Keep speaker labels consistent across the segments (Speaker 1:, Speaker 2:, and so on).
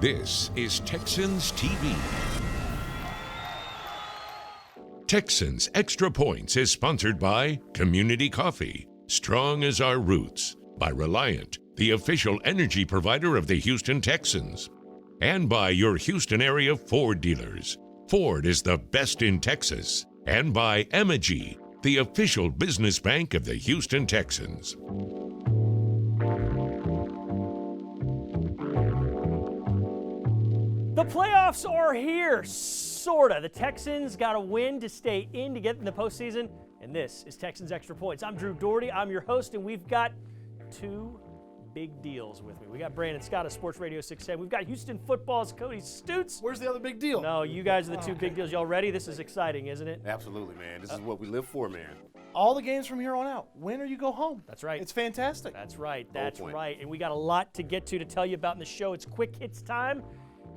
Speaker 1: This is Texans TV. Texans Extra Points is sponsored by Community Coffee, strong as our roots, by Reliant, the official energy provider of the Houston Texans, and by your Houston area Ford dealers. Ford is the best in Texas, and by Emoji, the official business bank of the Houston Texans.
Speaker 2: The playoffs are here, sorta. The Texans got to win to stay in to get in the postseason, and this is Texans Extra Points. I'm Drew Dougherty, I'm your host, and we've got two big deals with me. We got Brandon Scott of SportsRadio 610. We've got Houston Football's Cody Stoots.
Speaker 3: Where's the other big deal?
Speaker 2: No, you guys are the two big deals. Y'all ready? This is exciting, isn't it?
Speaker 4: Absolutely, man. This is what we live for, man.
Speaker 3: All the games from here on out. Win or you go home.
Speaker 2: That's right.
Speaker 3: It's fantastic.
Speaker 2: That's right. That's right. And we got a lot to get to tell you about in the show. It's quick hits time.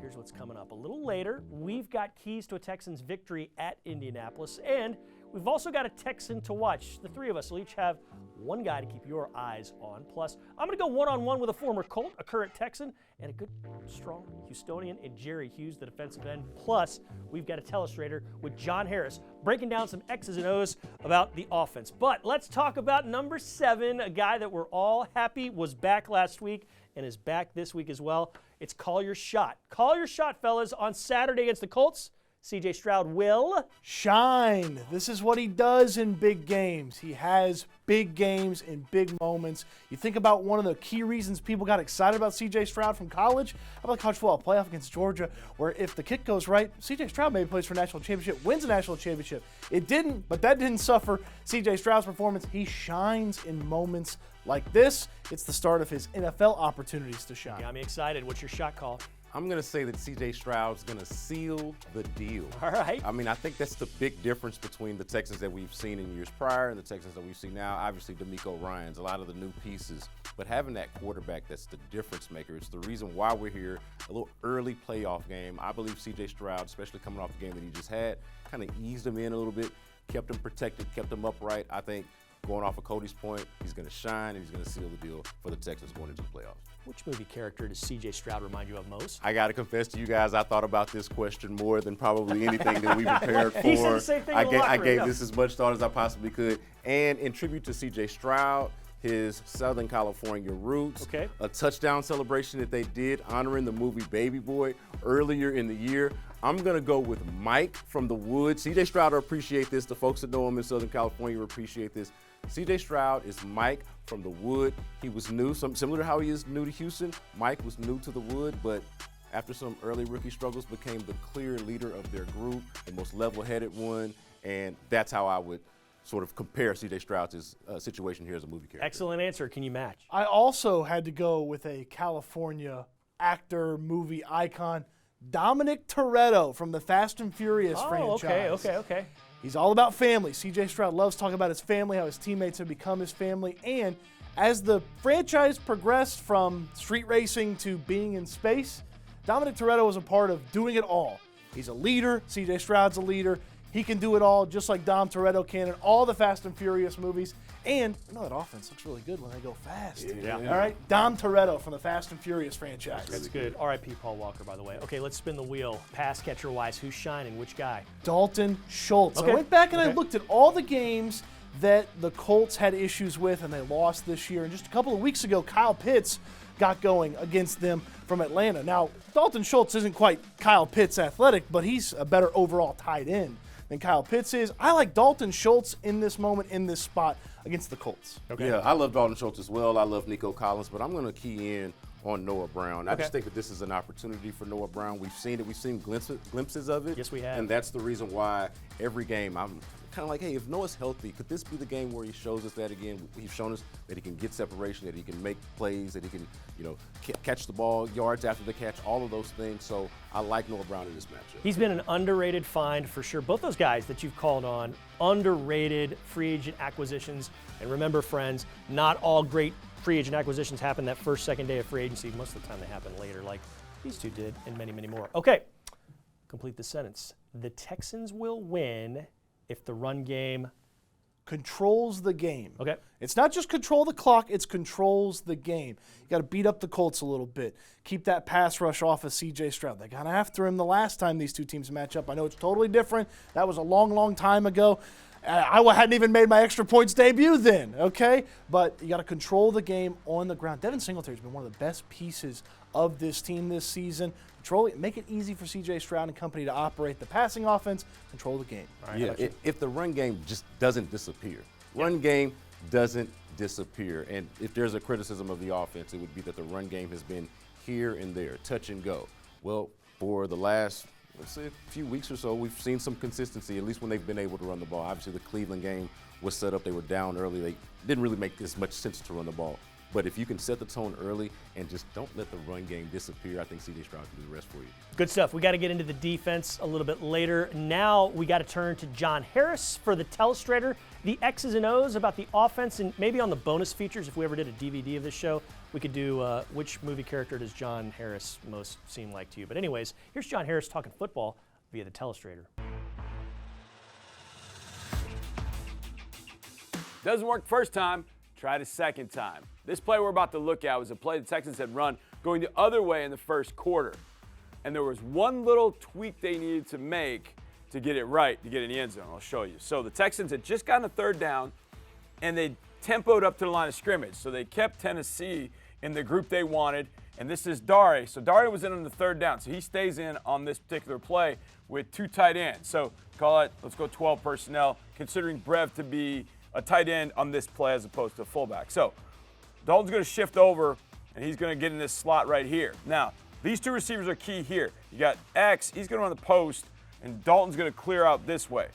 Speaker 2: Here's what's coming up. A little later, we've got keys to a Texans victory at Indianapolis, and we've also got a Texan to watch. The three of us will each have one guy to keep your eyes on. Plus, I'm going to go one-on-one with a former Colt, a current Texan, and a good, strong Houstonian in Jerry Hughes, the defensive end. Plus, we've got a Telestrator with John Harris breaking down some X's and O's about the offense. But let's talk about number 7, a guy that we're all happy was back last week and is back this week as well. It's Call Your Shot. Call your shot, fellas, on Saturday against the Colts. C.J. Stroud will
Speaker 3: shine. This is what he does in big games. He has big games in big moments. You think about one of the key reasons people got excited about C.J. Stroud from college. How about the college football playoff against Georgia, where if the kick goes right, C.J. Stroud maybe plays for a national championship, wins a national championship. It didn't, but that didn't suffer C.J. Stroud's performance. He shines in moments like this. It's the start of his NFL opportunities to shine.
Speaker 2: Got me excited. What's your shot call?
Speaker 4: I'm going to say that C.J. Stroud's going to seal the deal.
Speaker 2: All right.
Speaker 4: I mean, I think that's the big difference between the Texans that we've seen in years prior and the Texans that we've seen now. Obviously, DeMeco Ryans, a lot of the new pieces. But having that quarterback, that's the difference maker. It's the reason why we're here. A little early playoff game. I believe C.J. Stroud, especially coming off the game that he just had, kind of eased him in a little bit, kept him protected, kept him upright. I think going off of Cody's point, he's going to shine and he's going to seal the deal for the Texans going into the playoffs.
Speaker 2: Which movie character does C.J. Stroud remind you of most?
Speaker 4: I got to confess to you guys, I thought about this question more than probably anything that we prepared for.
Speaker 2: He said the same thing
Speaker 4: I gave this as much thought as I possibly could. And in tribute to C.J. Stroud, his Southern California roots, a touchdown celebration that they did honoring the movie Baby Boy earlier in the year. I'm going to go with Mike from the Wood. C.J. Stroud will appreciate this. The folks that know him in Southern California will appreciate this. C.J. Stroud is Mike from the Wood. He was new, similar to how he is new to Houston. Mike was new to the Wood, but after some early rookie struggles, became the clear leader of their group, the most level-headed one, and that's how I would sort of compare C.J. Stroud's situation here as a movie character.
Speaker 2: Excellent answer. Can you match?
Speaker 3: I also had to go with a California actor, movie icon, Dominic Toretto from the Fast and Furious franchise.
Speaker 2: Okay.
Speaker 3: He's all about family. C.J. Stroud loves talking about his family, how his teammates have become his family. And as the franchise progressed from street racing to being in space, Dominic Toretto was a part of doing it all. He's a leader. C.J. Stroud's a leader. He can do it all just like Dom Toretto can in all the Fast and Furious movies. And I know that offense looks really good when they go fast.
Speaker 2: Yeah.
Speaker 3: All right, Dom Toretto from the Fast and Furious franchise.
Speaker 2: That's good. R.I.P. Paul Walker, by the way. Okay, let's spin the wheel. Pass catcher-wise, who's shining? Which guy?
Speaker 3: Dalton Schultz.
Speaker 2: Okay.
Speaker 3: I went back and I looked at all the games that the Colts had issues with and they lost this year. And just a couple of weeks ago, Kyle Pitts got going against them from Atlanta. Now, Dalton Schultz isn't quite Kyle Pitts athletic, but he's a better overall tight end than Kyle Pitts is. I like Dalton Schultz in this moment, in this spot against the Colts.
Speaker 4: Okay. Yeah, I love Dalton Schultz as well. I love Nico Collins, but I'm going to key in on Noah Brown. I just think that this is an opportunity for Noah Brown. We've seen it. We've seen glimpses of it.
Speaker 2: Yes, we have.
Speaker 4: And that's the reason why every game I'm kind of like, hey, if Noah's healthy, could this be the game where he shows us that again? He's shown us that he can get separation, that he can make plays, that he can, catch the ball, yards after the catch, all of those things. So I like Noah Brown in this matchup.
Speaker 2: He's been an underrated find for sure. Both those guys that you've called on, underrated free agent acquisitions. And remember, friends, not all great free agent acquisitions happen that first, second day of free agency. Most of the time they happen later, like these two did, and many, many more. Okay, complete the sentence. The Texans will win if the run game
Speaker 3: controls the game.
Speaker 2: Okay.
Speaker 3: It's not just control the clock, it's controls the game. You got to beat up the Colts a little bit. Keep that pass rush off of C.J. Stroud. They got after him the last time these two teams match up. I know it's totally different. That was a long, long time ago. I hadn't even made my extra points debut then, okay? But you got to control the game on the ground. Devin Singletary's been one of the best pieces of this team this season. Control it, make it easy for C.J. Stroud and company to operate the passing offense, control the game.
Speaker 2: All right,
Speaker 4: Yeah, if the run game just doesn't disappear. Run game doesn't disappear. And if there's a criticism of the offense, it would be that the run game has been here and there, touch and go. Well, for the last, let's say, a few weeks or so, we've seen some consistency, at least when they've been able to run the ball. Obviously, the Cleveland game was set up. They were down early. They didn't really make as much sense to run the ball. But if you can set the tone early and just don't let the run game disappear, I think C.J. Stroud can do the rest for you.
Speaker 2: Good stuff. We got to get into the defense a little bit later. Now we got to turn to John Harris for the Telestrator, the X's and O's about the offense, and maybe on the bonus features, if we ever did a DVD of this show, we could do which movie character does John Harris most seem like to you. But anyways, here's John Harris talking football via the Telestrator.
Speaker 5: Doesn't work the first time, try it a second time. This play we're about to look at was a play the Texans had run going the other way in the first quarter. And there was one little tweak they needed to make to get it right, to get in the end zone. I'll show you. So the Texans had just gotten a third down, and they tempoed up to the line of scrimmage. So they kept Tennessee in the group they wanted, and this is Dare. So Dare was in on the third down. So he stays in on this particular play with two tight ends. So call it, let's go 12 personnel, considering Brev to be a tight end on this play as opposed to a fullback. So Dalton's going to shift over, and he's going to get in this slot right here. Now, these two receivers are key here. You got X, he's going to run the post, and Dalton's going to clear out this way.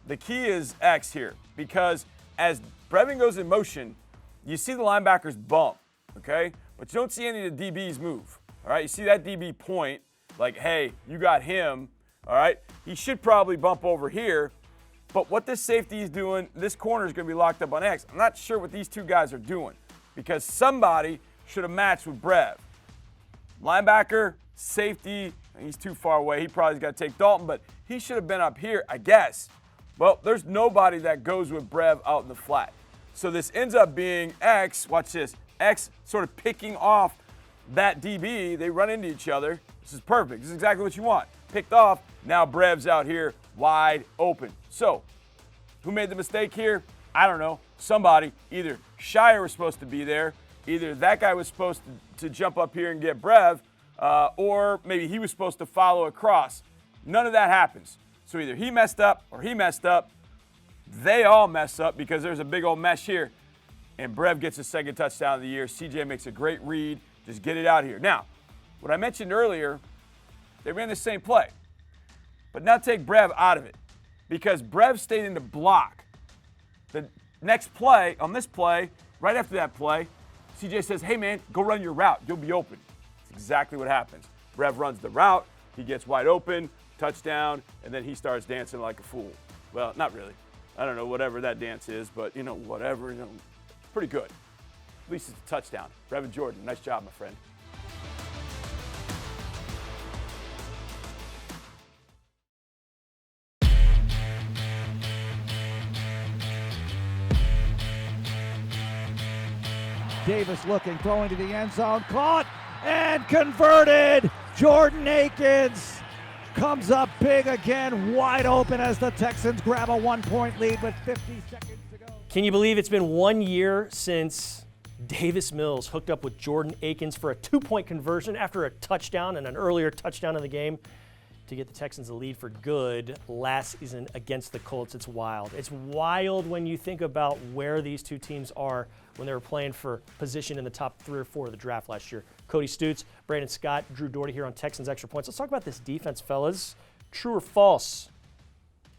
Speaker 5: The key is X here, because as Brevin goes in motion, you see the linebackers bump, okay? But you don't see any of the DBs move, all right? You see that DB point, like, hey, you got him, all right? He should probably bump over here, but what this safety is doing, this corner is going to be locked up on X. I'm not sure what these two guys are doing, because somebody should have matched with Brev. Linebacker, safety, he's too far away. He probably's got to take Dalton, but he should have been up here, I guess. Well, there's nobody that goes with Brev out in the flat. So this ends up being X, watch this, X sort of picking off that DB. They run into each other. This is perfect. This is exactly what you want. Picked off, now Brev's out here wide open. So, who made the mistake here? I don't know. Somebody, either Shire was supposed to be there, either that guy was supposed to jump up here and get Brev, or maybe he was supposed to follow across. None of that happens. So either he messed up or he messed up. They all mess up because there's a big old mesh here. And Brev gets his second touchdown of the year. CJ makes a great read. Just get it out here. Now, what I mentioned earlier, they ran the same play. But now take Brev out of it because Brev stayed in the block. The next play, on this play, right after that play, CJ says, hey, man, go run your route. You'll be open. That's exactly what happens. Brev runs the route. He gets wide open, touchdown, and then he starts dancing like a fool. Well, not really. I don't know, whatever that dance is, but, whatever. Pretty good. At least it's a touchdown. Brevin Jordan, nice job, my friend.
Speaker 6: Davis looking, throwing to the end zone, caught and converted. Jordan Akins comes up big again, wide open as the Texans grab a 1-point lead with 50 seconds to go.
Speaker 2: Can you believe it's been 1 year since Davis Mills hooked up with Jordan Akins for a 2-point conversion after a touchdown and an earlier touchdown in the game to get the Texans the lead for good last season against the Colts? It's wild. It's wild when you think about where these two teams are when they were playing for position in the top 3 or 4 of the draft last year. Cody Stoots, Brandon Scott, Drew Dougherty here on Texans Extra Points. Let's talk about this defense, fellas. True or false?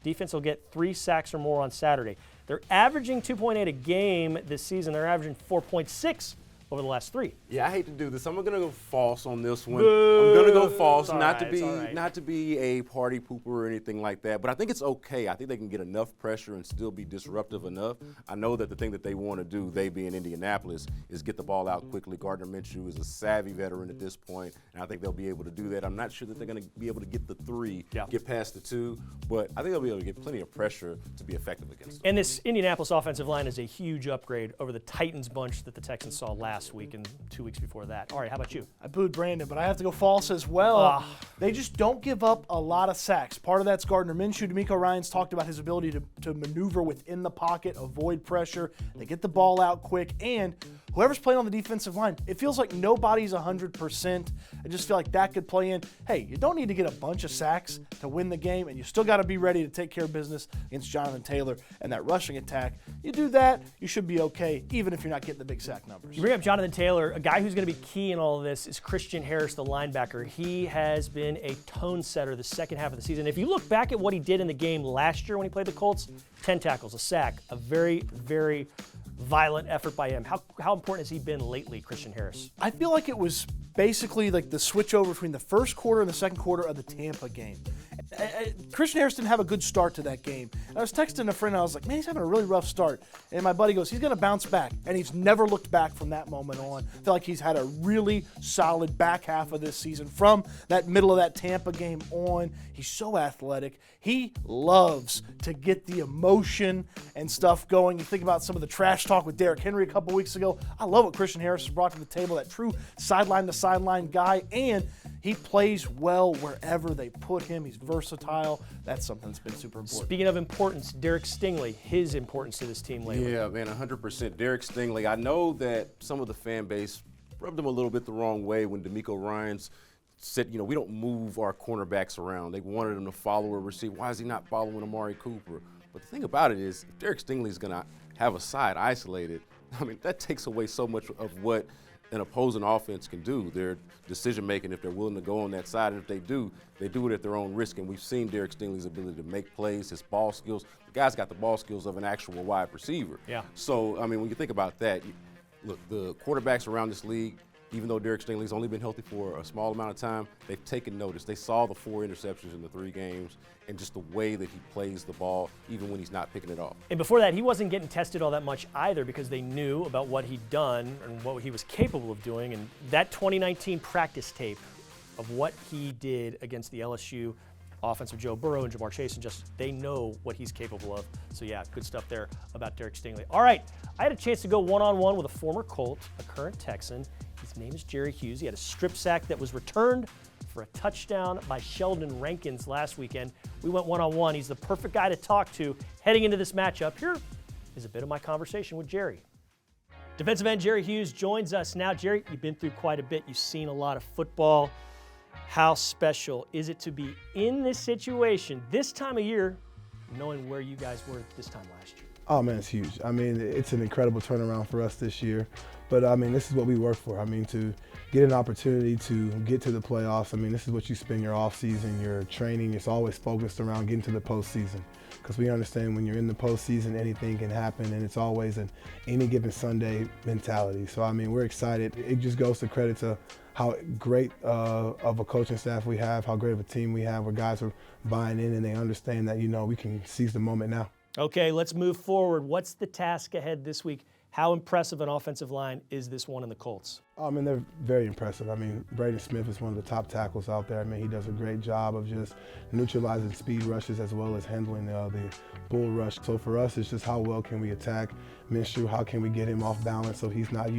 Speaker 2: Defense will get 3 sacks or more on Saturday. They're averaging 2.8 a game this season. They're averaging 4.6 over the last 3.
Speaker 4: Yeah, I hate to do this. I'm going to go false on this one.
Speaker 2: Boo.
Speaker 4: I'm going to go false,
Speaker 2: It's all
Speaker 4: not
Speaker 2: right.
Speaker 4: to be a party pooper or anything like that. But I think it's okay. I think they can get enough pressure and still be disruptive enough. I know that the thing that they want to do, they being Indianapolis, is get the ball out quickly. Gardner Minshew is a savvy veteran at this point, and I think they'll be able to do that. I'm not sure that they're going to be able to get the 3, get past the 2, but I think they'll be able to get plenty of pressure to be effective against them.
Speaker 2: And this Indianapolis offensive line is a huge upgrade over the Titans bunch that the Texans saw last week and 2 weeks before that. All right, how about you?
Speaker 3: I booed Brandon, but I have to go false as well. They just don't give up a lot of sacks. Part of that's Gardner Minshew. DeMeco Ryans talked about his ability to maneuver within the pocket, avoid pressure. They get the ball out quick, and whoever's playing on the defensive line, it feels like nobody's 100%. I just feel like that could play in. Hey, you don't need to get a bunch of sacks to win the game, and you still got to be ready to take care of business against Jonathan Taylor and that rushing attack. You do that, you should be okay, even if you're not getting the big sack numbers.
Speaker 2: You bring up Jonathan Taylor. A guy who's going to be key in all of this is Christian Harris, the linebacker. He has been a tone setter the second half of the season. If you look back at what he did in the game last year when he played the Colts, 10 tackles, a sack, a very, very violent effort by him. How important has he been lately, Christian Harris?
Speaker 3: I feel like it was basically like the switch over between the first quarter and the second quarter of the Tampa game. Christian Harris didn't have a good start to that game. I was texting a friend, and I was like, man, he's having a really rough start. And my buddy goes, he's going to bounce back. And he's never looked back from that moment on. I feel like he's had a really solid back half of this season from that middle of that Tampa game on. He's so athletic. He loves to get the emotion and stuff going. You think about some of the trash talk with Derrick Henry a couple weeks ago. I love what Christian Harris has brought to the table, that true sideline-to-sideline guy. And he plays well wherever they put him. He's versatile. That's something that's been super important.
Speaker 2: Speaking of importance, Derek Stingley, his importance to this team lately.
Speaker 4: Yeah, man, 100%. Derek Stingley, I know that some of the fan base rubbed him a little bit the wrong way when DeMeco Ryans said, we don't move our cornerbacks around. They wanted him to follow a receiver. Why is he not following Amari Cooper? But the thing about it is, if Derek Stingley is going to have a side isolated, that takes away so much of what an opposing offense can do. Their decision-making, if they're willing to go on that side, and if they do it at their own risk. And we've seen Derek Stingley's ability to make plays, his ball skills. The guy's got the ball skills of an actual wide receiver.
Speaker 2: Yeah.
Speaker 4: So, when you think about that, look, the quarterbacks around this league, even though Derek Stingley's only been healthy for a small amount of time, they've taken notice. They saw the 4 interceptions in the 3 games and just the way that he plays the ball, even when he's not picking it off.
Speaker 2: And before that, he wasn't getting tested all that much either because they knew about what he'd done and what he was capable of doing. And that 2019 practice tape of what he did against the LSU offense of Joe Burrow and Jamar Chase, and they know what he's capable of. So yeah, good stuff there about Derek Stingley. All right, I had a chance to go one-on-one with a former Colt, a current Texan. His name is Jerry Hughes. He had a strip sack that was returned for a touchdown by Sheldon Rankins last weekend. We went one-on-one. He's the perfect guy to talk to heading into this matchup. Here is a bit of my conversation with Jerry. Defensive end Jerry Hughes joins us now. Jerry, you've been through quite a bit. You've seen a lot of football. How special is it to be in this situation this time of year, knowing where you guys were this time last year?
Speaker 7: Oh, man, it's huge. It's an incredible turnaround for us this year. But, this is what we work for. To get an opportunity to get to the playoffs, this is what you spend your offseason, your training. It's always focused around getting to the postseason because we understand when you're in the postseason, anything can happen, and it's always an any given Sunday mentality. So, we're excited. It just goes to credit to how great of a coaching staff we have, how great of a team we have, where guys are buying in and they understand that, we can seize the moment now.
Speaker 2: Okay, let's move forward. What's the task ahead this week? How impressive an offensive line is this one in the Colts?
Speaker 7: They're very impressive. Braden Smith is one of the top tackles out there. He does a great job of just neutralizing speed rushes as well as handling the bull rush. So for us, it's just how well can we attack Minshew? How can we get him off balance so he's not,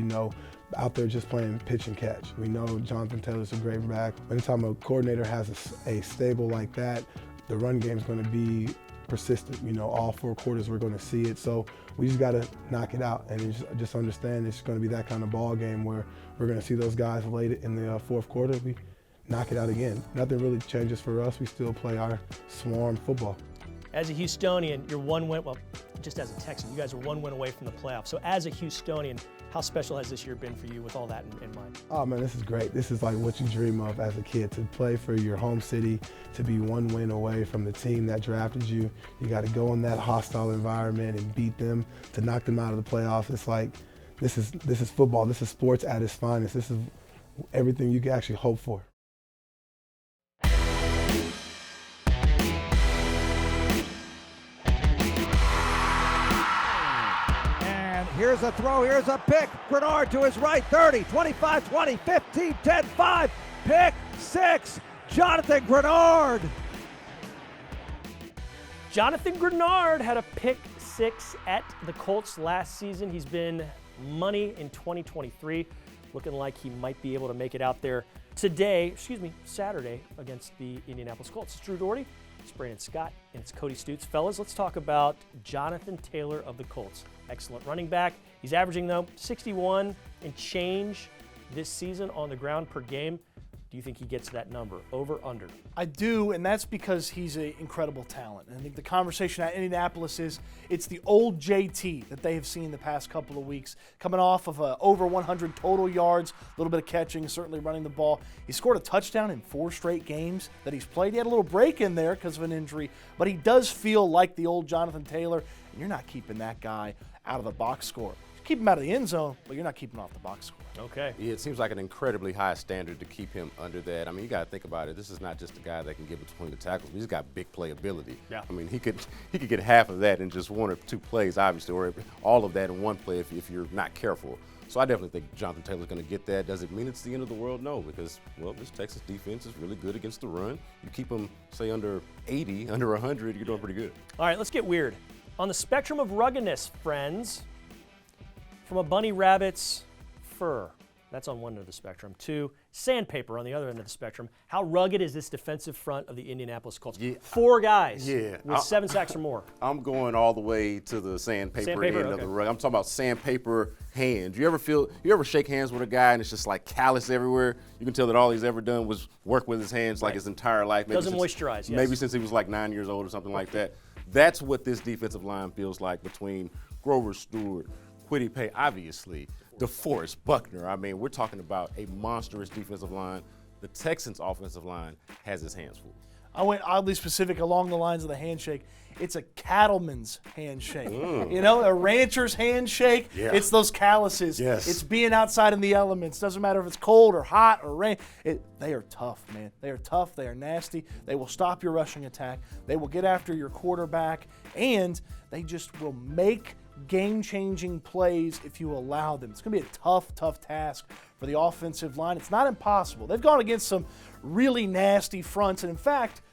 Speaker 7: out there just playing pitch and catch? We know Jonathan Taylor's a great back. Anytime a coordinator has a stable like that, the run game is going to be persistent. All 4 quarters we're going to see it. So we just got to knock it out and just understand it's going to be that kind of ball game where we're going to see those guys late in the 4th quarter. We knock it out again. Nothing really changes for us. We still play our swarm football.
Speaker 2: As a Houstonian, you're one win, just as a Texan, you guys are 1 win away from the playoffs. So as a Houstonian, how special has this year been for you with all that in mind?
Speaker 7: Oh, man, this is great. This is like what you dream of as a kid, to play for your home city, to be 1 win away from the team that drafted you. You got to go in that hostile environment and beat them, to knock them out of the playoffs. It's like this is football. This is sports at its finest. This is everything you can actually hope for.
Speaker 6: And here's a throw, here's a pick. Grenard to his right, 30, 25, 20, 15, 10, 5. Pick 6, Jonathan Grenard.
Speaker 2: Jonathan Grenard had a pick 6 at the Colts last season. He's been money in 2023, looking like he might be able to make it out there Saturday against the Indianapolis Colts. It's Drew Dougherty, it's Brandon Scott, and it's Cody Stoots. Fellas, let's talk about Jonathan Taylor of the Colts. Excellent running back. He's averaging, though, 61 and change this season on the ground per game. Do you think he gets that number? Over, under?
Speaker 3: I do, and that's because he's an incredible talent. And I think the conversation at Indianapolis is it's the old JT that they have seen the past couple of weeks, coming off of over 100 total yards, a little bit of catching, certainly running the ball. He scored a touchdown in 4 straight games that he's played. He had a little break in there because of an injury, but he does feel like the old Jonathan Taylor, and you're not keeping that guy out of the box score. Keep him out of the end zone, but you're not keeping him off the box score.
Speaker 2: Okay.
Speaker 4: Yeah, it seems like an incredibly high standard to keep him under that. I mean, you got to think about it. This is not just a guy that can get between the tackles, but he's got big playability.
Speaker 2: Yeah.
Speaker 4: I mean, he could get half of that in just 1 or 2 plays, obviously, or all of that in 1 play if you're not careful. So I definitely think Jonathan Taylor's going to get that. Does it mean it's the end of the world? No, because, well, this Texas defense is really good against the run. You keep them, say, under 80, under 100, you're doing pretty good.
Speaker 2: All right, let's get weird. On the spectrum of ruggedness, friends, from a bunny rabbit's fur, that's on one end of the spectrum, to sandpaper on the other end of the spectrum, how rugged is this defensive front of the Indianapolis Colts?
Speaker 4: Yeah,
Speaker 2: 4 guys
Speaker 4: with
Speaker 2: 7 sacks or more.
Speaker 4: I'm going all the way to the sandpaper end of the rug. I'm talking about sandpaper hands. You ever shake hands with a guy and it's just like callus everywhere? You can tell that all he's ever done was work with his hands like his entire life. Maybe
Speaker 2: Doesn't moisturize, yes.
Speaker 4: Maybe since he was like 9 years old or something like that. That's what this defensive line feels like between Grover Stewart, Kwity Paye, obviously, DeForest Buckner. I mean, we're talking about a monstrous defensive line. The Texans' offensive line has his hands full.
Speaker 3: I went oddly specific along the lines of the handshake. It's a cattleman's handshake. You know, a rancher's handshake.
Speaker 4: Yeah.
Speaker 3: It's those calluses.
Speaker 4: Yes.
Speaker 3: It's being outside in the elements. Doesn't matter if it's cold or hot or rain. They are tough, man. They are tough. They are nasty. They will stop your rushing attack. They will get after your quarterback. And they just will make game-changing plays if you allow them. It's going to be a tough task for the offensive line. It's not impossible. They've gone against some really nasty fronts, and in fact,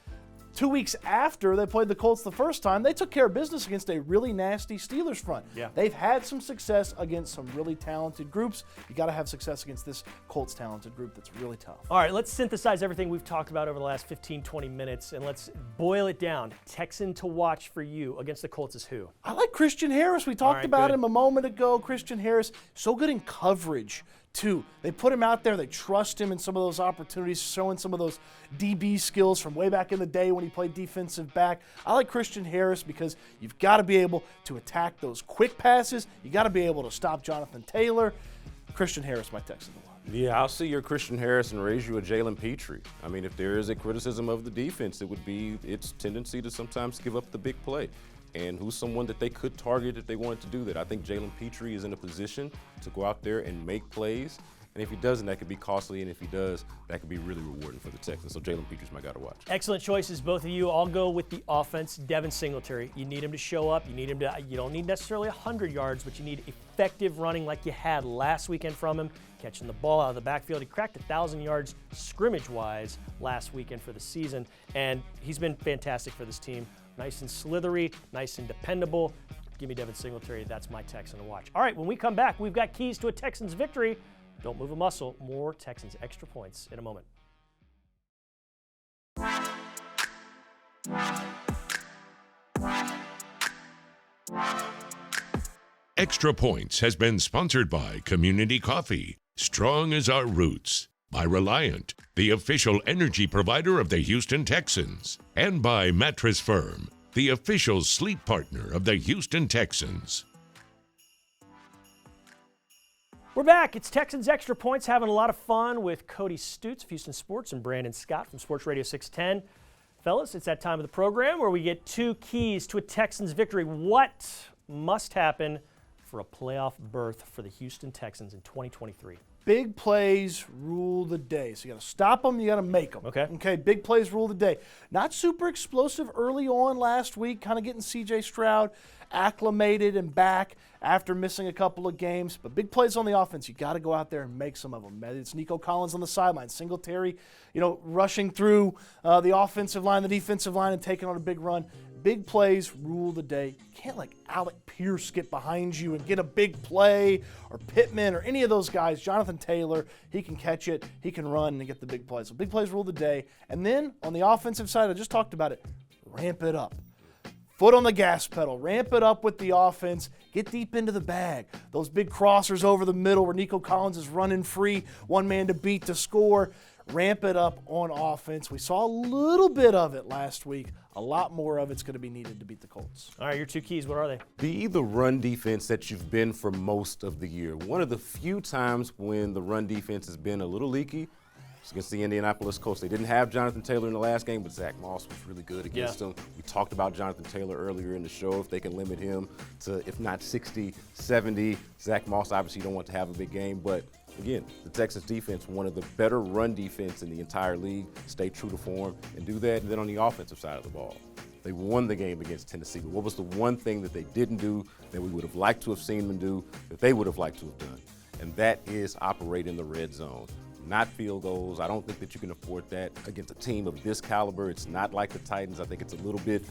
Speaker 3: 2 weeks after they played the Colts the first time, they took care of business against a really nasty Steelers front.
Speaker 2: Yeah.
Speaker 3: They've had some success against some really talented groups. You got to have success against this Colts talented group that's really tough.
Speaker 2: All right, let's synthesize everything we've talked about over the last 15, 20 minutes, and let's boil it down. Texan to watch for you against the Colts is who?
Speaker 3: I like Christian Harris. We talked about him a moment ago. Christian Harris, so good in coverage, too. They put him out there. They trust him in some of those opportunities, showing some of those DB skills from way back in the day when he played defensive back. I like Christian Harris because you've got to be able to attack those quick passes. You got to be able to stop Jonathan Taylor. Christian Harris, my Texan to watch.
Speaker 4: Yeah, I'll see your Christian Harris and raise you a Jalen Petrie. I mean, if there is a criticism of the defense, it would be its tendency to sometimes give up the big play. And who's someone that they could target if they wanted to do that? I think Jalen Petrie is in a position to go out there and make plays. And if he doesn't, that could be costly. And if he does, that could be really rewarding for the Texans. So Jalen Petrie's my guy to watch.
Speaker 2: Excellent choices, both of you. I'll go with the offense. Devin Singletary. You need him to show up. You don't need necessarily 100 yards, but you need effective running like you had last weekend from him, catching the ball out of the backfield. He cracked 1,000 yards scrimmage-wise last weekend for the season, and he's been fantastic for this team. Nice and slithery, nice and dependable. Give me Devin Singletary. That's my Texan to watch. All right, when we come back, we've got keys to a Texans victory. Don't move a muscle. More Texans extra points in a moment.
Speaker 1: Extra Points has been sponsored by Community Coffee, Strong as Our Roots, by Reliant, the official energy provider of the Houston Texans, and by Mattress Firm, the official sleep partner of the Houston Texans.
Speaker 2: We're back. It's Texans Extra Points, having a lot of fun with Cody Stoots of Houston Sports and Brandon Scott from SportsRadio 610. Fellas, it's that time of the program where we get 2 keys to a Texans victory. What must happen for a playoff berth for the Houston Texans in 2023?
Speaker 3: Big plays rule the day. So you got to stop them, you got to make them. Okay, big plays rule the day. Not super explosive early on last week, kind of getting C.J. Stroud acclimated and back after missing a couple of games. But big plays on the offense, you got to go out there and make some of them. It's Nico Collins on the sideline, Singletary, rushing through the offensive line, the defensive line, and taking on a big run. Big plays rule the day. You can't let Alec Pierce get behind you and get a big play, or Pittman or any of those guys. Jonathan Taylor, he can catch it, he can run and get the big plays. So big plays rule the day. And then on the offensive side, I just talked about it, ramp it up. Foot on the gas pedal, ramp it up with the offense, get deep into the bag. Those big crossers over the middle where Nico Collins is running free, one man to beat to score. Ramp it up on offense. We saw a little bit of it last week. A lot more of it's going to be needed to beat the Colts.
Speaker 2: All right, your two keys, what are they?
Speaker 4: Be the run defense that you've been for most of the year. One of the few times when the run defense has been a little leaky was against the Indianapolis Colts. They didn't have Jonathan Taylor in the last game, but Zach Moss was really good against them. We talked about Jonathan Taylor earlier in the show. If they can limit him to, if not 60, 70, Zach Moss obviously don't want to have a big game, but again, the Texans defense, one of the better run defense in the entire league. Stay true to form and do that. And then on the offensive side of the ball, they won the game against Tennessee. But what was the one thing that they didn't do that we would have liked to have seen them do, that they would have liked to have done? And that is operate in the red zone. Not field goals. I don't think that you can afford that against a team of this caliber. It's not like the Titans. I think it's a little bit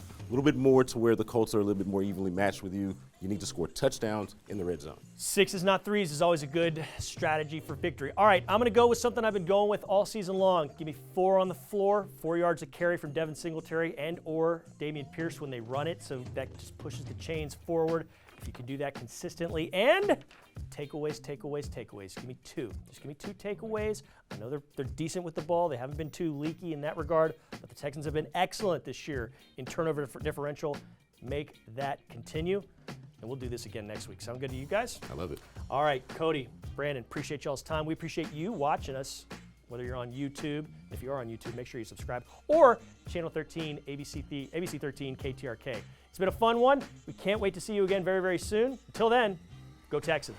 Speaker 4: more to where the Colts are a little bit more evenly matched with you. You need to score touchdowns in the red zone.
Speaker 2: 6s, not 3s is always a good strategy for victory. All right, I'm going to go with something I've been going with all season long. Give me 4 on the floor, 4 yards of carry from Devin Singletary and or Damian Pierce when they run it, so that just pushes the chains forward. If you can do that consistently. And takeaways. Give me 2. Just give me 2 takeaways. I know they're decent with the ball. They haven't been too leaky in that regard, but the Texans have been excellent this year in turnover differential. Make that continue. And we'll do this again next week. Sound good to you guys?
Speaker 4: I love it.
Speaker 2: All right, Cody, Brandon, appreciate y'all's time. We appreciate you watching us, whether you're on YouTube. If you are on YouTube, make sure you subscribe. Or Channel 13, ABC 13, KTRK. It's been a fun one. We can't wait to see you again very, very soon. Until then, go Texans.